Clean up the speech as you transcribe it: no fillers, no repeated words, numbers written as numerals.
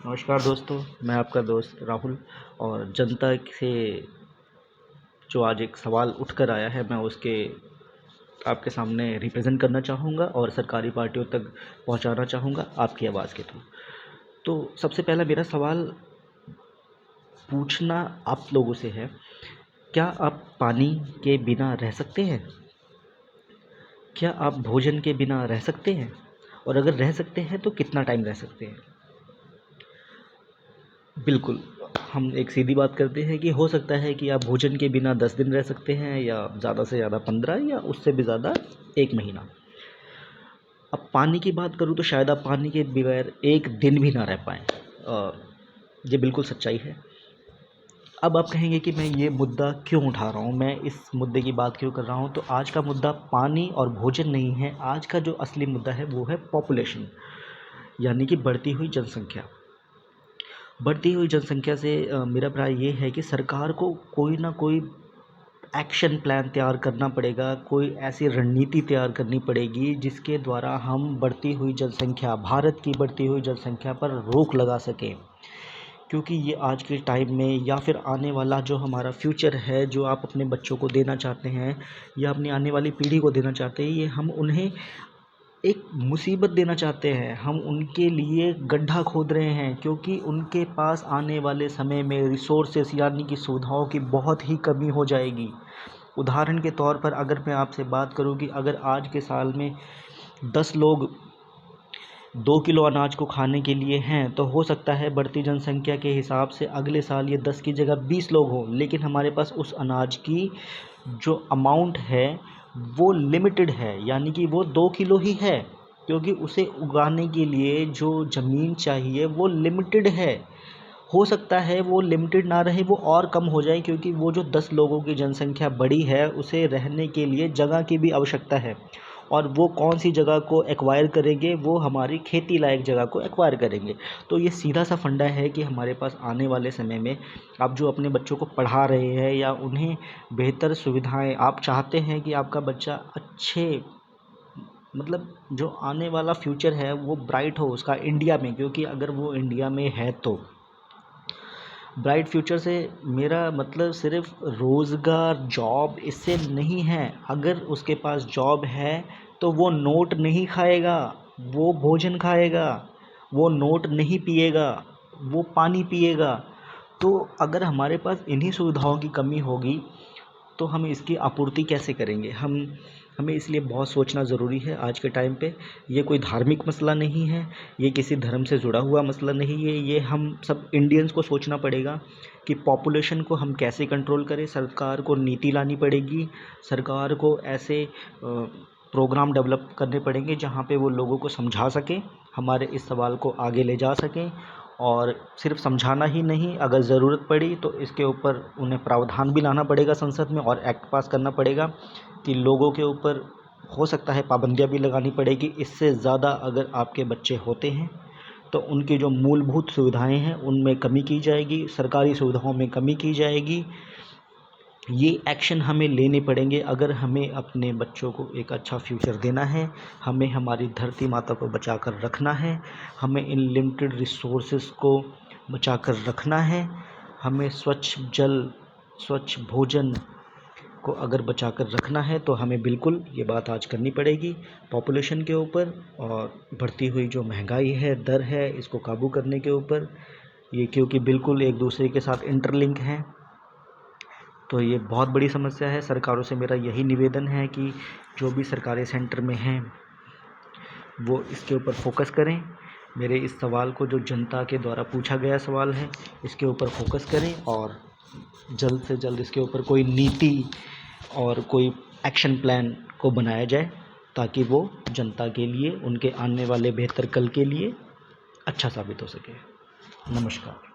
नमस्कार दोस्तों, मैं आपका दोस्त राहुल। और जनता से जो आज एक सवाल उठकर आया है, मैं उसके आपके सामने रिप्रेजेंट करना चाहूँगा और सरकारी पार्टियों तक पहुँचाना चाहूँगा आपकी आवाज़ के थ्रू। तो सबसे पहला मेरा सवाल पूछना आप लोगों से है, क्या आप पानी के बिना रह सकते हैं? क्या आप भोजन के बिना रह सकते हैं? और अगर रह सकते हैं तो कितना टाइम रह सकते हैं? बिल्कुल, हम एक सीधी बात करते हैं कि हो सकता है कि आप भोजन के बिना 10 दिन रह सकते हैं, या ज़्यादा से ज़्यादा 15, या उससे भी ज़्यादा 1 महीना। अब पानी की बात करूँ तो शायद आप पानी के बगैर 1 दिन भी ना रह पाएँ। ये बिल्कुल सच्चाई है। अब आप कहेंगे कि मैं ये मुद्दा क्यों उठा रहा हूँ, मैं इस मुद्दे की बात क्यों कर रहा हूँ? तो आज का मुद्दा पानी और भोजन नहीं है, आज का जो असली मुद्दा है वो है पॉपुलेशन, यानी कि बढ़ती हुई जनसंख्या। बढ़ती हुई जनसंख्या से मेरा राय ये है कि सरकार को कोई ना कोई एक्शन प्लान तैयार करना पड़ेगा, कोई ऐसी रणनीति तैयार करनी पड़ेगी जिसके द्वारा हम बढ़ती हुई जनसंख्या, भारत की बढ़ती हुई जनसंख्या पर रोक लगा सकें। क्योंकि ये आज के टाइम में या फिर आने वाला जो हमारा फ्यूचर है, जो आप अपने बच्चों को देना चाहते हैं या अपनी आने वाली पीढ़ी को देना चाहते हैं, ये हम उन्हें एक मुसीबत देना चाहते हैं। हम उनके लिए गड्ढा खोद रहे हैं, क्योंकि उनके पास आने वाले समय में रिसोर्सेस यानी कि सुविधाओं की बहुत ही कमी हो जाएगी। उदाहरण के तौर पर अगर मैं आपसे बात करूं कि अगर आज के साल में 10 लोग 2 किलो अनाज को खाने के लिए हैं, तो हो सकता है बढ़ती जनसंख्या के हिसाब से अगले साल ये 10 की जगह 20 लोग हों, लेकिन हमारे पास उस अनाज की जो अमाउंट है वो लिमिटेड है, यानी कि वो 2 किलो ही है, क्योंकि उसे उगाने के लिए जो ज़मीन चाहिए वो लिमिटेड है। हो सकता है वो लिमिटेड ना रहे, वो और कम हो जाए, क्योंकि वो जो 10 लोगों की जनसंख्या बड़ी है उसे रहने के लिए जगह की भी आवश्यकता है। और वो कौन सी जगह को एक्वायर करेंगे? वो हमारी खेती लायक जगह को एक्वायर करेंगे। तो ये सीधा सा फंडा है कि हमारे पास आने वाले समय में आप जो अपने बच्चों को पढ़ा रहे हैं या उन्हें बेहतर सुविधाएं आप चाहते हैं कि आपका बच्चा अच्छे, मतलब जो आने वाला फ्यूचर है वो ब्राइट हो उसका इंडिया में, क्योंकि अगर वो इंडिया में है तो ब्राइट फ्यूचर से मेरा मतलब सिर्फ रोज़गार, जॉब इससे नहीं है। अगर उसके पास जॉब है तो वो नोट नहीं खाएगा, वो भोजन खाएगा। वो नोट नहीं पिएगा, वो पानी पिएगा। तो अगर हमारे पास इन्हीं सुविधाओं की कमी होगी तो हम इसकी आपूर्ति कैसे करेंगे? हमें इसलिए बहुत सोचना ज़रूरी है आज के टाइम पे। ये कोई धार्मिक मसला नहीं है, ये किसी धर्म से जुड़ा हुआ मसला नहीं है, ये हम सब इंडियंस को सोचना पड़ेगा कि पॉपुलेशन को हम कैसे कंट्रोल करें। सरकार को नीति लानी पड़ेगी, सरकार को ऐसे प्रोग्राम डेवलप करने पड़ेंगे जहाँ पे वो लोगों को समझा सकें, हमारे इस सवाल को आगे ले जा सकें। और सिर्फ समझाना ही नहीं, अगर ज़रूरत पड़ी तो इसके ऊपर उन्हें प्रावधान भी लाना पड़ेगा संसद में, और एक्ट पास करना पड़ेगा कि लोगों के ऊपर हो सकता है पाबंदियाँ भी लगानी पड़ेगी। इससे ज़्यादा अगर आपके बच्चे होते हैं तो उनकी जो मूलभूत सुविधाएं हैं उनमें कमी की जाएगी, सरकारी सुविधाओं में कमी की जाएगी। ये एक्शन हमें लेने पड़ेंगे अगर हमें अपने बच्चों को एक अच्छा फ्यूचर देना है, हमें हमारी धरती माता को बचा कर रखना है, हमें इन लिमिटेड रिसोर्सेस को बचा कर रखना है, हमें स्वच्छ जल, स्वच्छ भोजन को अगर बचा कर रखना है तो हमें बिल्कुल ये बात आज करनी पड़ेगी पॉपुलेशन के ऊपर और बढ़ती हुई जो महंगाई है, दर है, इसको काबू करने के ऊपर। ये क्योंकि बिल्कुल एक दूसरे के साथ इंटरलिंक हैं, तो ये बहुत बड़ी समस्या है। सरकारों से मेरा यही निवेदन है कि जो भी सरकारी सेंटर में हैं वो इसके ऊपर फोकस करें। मेरे इस सवाल को, जो जनता के द्वारा पूछा गया सवाल है, इसके ऊपर फोकस करें और जल्द से जल्द इसके ऊपर कोई नीति और कोई एक्शन प्लान को बनाया जाए, ताकि वो जनता के लिए, उनके आने वाले बेहतर कल के लिए अच्छा साबित हो सके। नमस्कार।